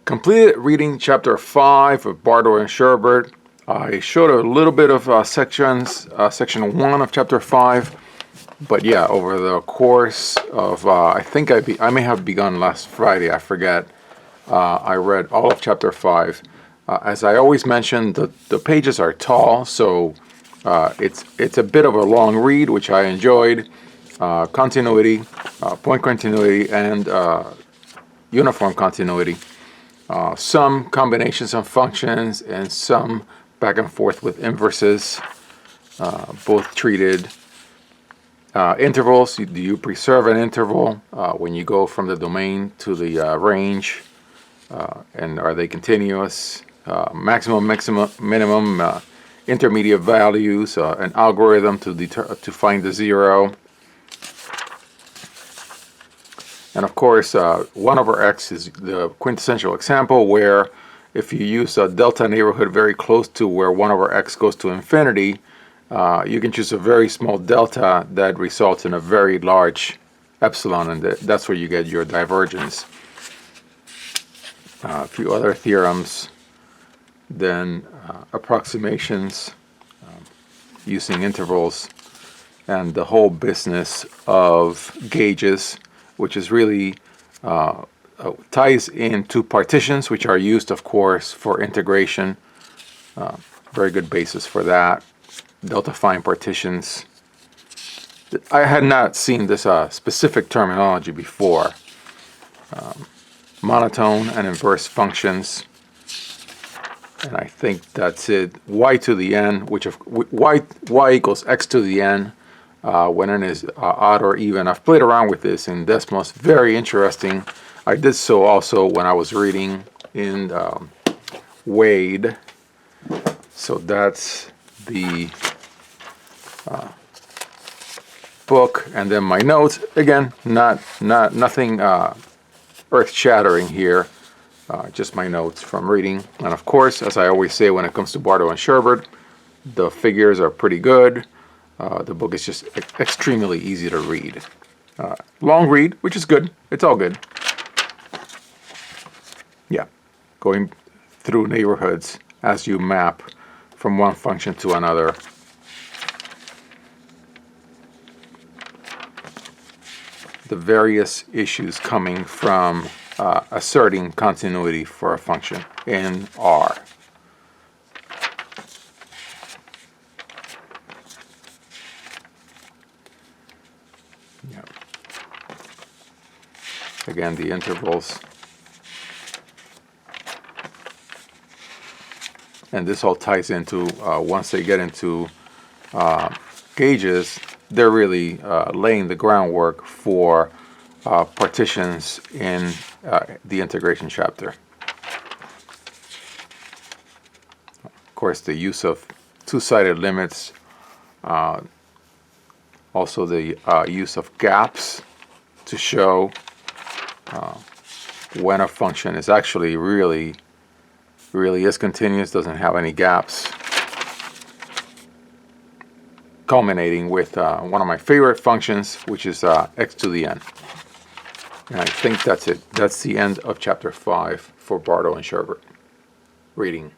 Completed reading chapter 5 of Bartle and Sherbert. I showed a little bit of section 1 of chapter 5, but yeah, over the course of, I think I may have begun last Friday, I forget. I read all of chapter 5. As I always mention, the pages are tall, so it's a bit of a long read, which I enjoyed. Continuity, point continuity, and uniform continuity. Some combinations of functions and some back and forth with inverses, both treated. Intervals, do you preserve an interval when you go from the domain to the range, and are they continuous? Maximum, minimum, intermediate values, an algorithm to find the zero. And of course, 1 over x is the quintessential example where if you use a delta neighborhood very close to where 1 over x goes to infinity, you can choose a very small delta that results in a very large epsilon, and that's where you get your divergence. A few other theorems, then approximations using intervals, and the whole business of gauges, which is really ties into partitions, which are used, of course, for integration. Very good basis for that. Delta-fine partitions. I had not seen this specific terminology before. Monotone and inverse functions. And I think that's it. Y to the n, which of y equals x to the n. When n is odd or even. I've played around with this in Desmos. Very interesting. I did so also when I was reading in Wade. So that's the book, and then my notes. Again, nothing earth-shattering here. Just my notes from reading. And of course, as I always say when it comes to Bartle and Sherbert, the figures are pretty good. The book is just extremely easy to read. Long read, which is good. It's all good. Yeah, going through neighborhoods as you map from one function to another. The various issues coming from asserting continuity for a function in R. Yeah. Again, the intervals. And this all ties into, once they get into gauges, they're really laying the groundwork for partitions in the integration chapter. Of course, the use of two-sided limits, also the use of gaps to show when a function is actually really is continuous, doesn't have any gaps. Culminating with one of my favorite functions, which is x to the n. And I think that's it. That's the end of chapter 5 for Bartle and Sherbert. Reading.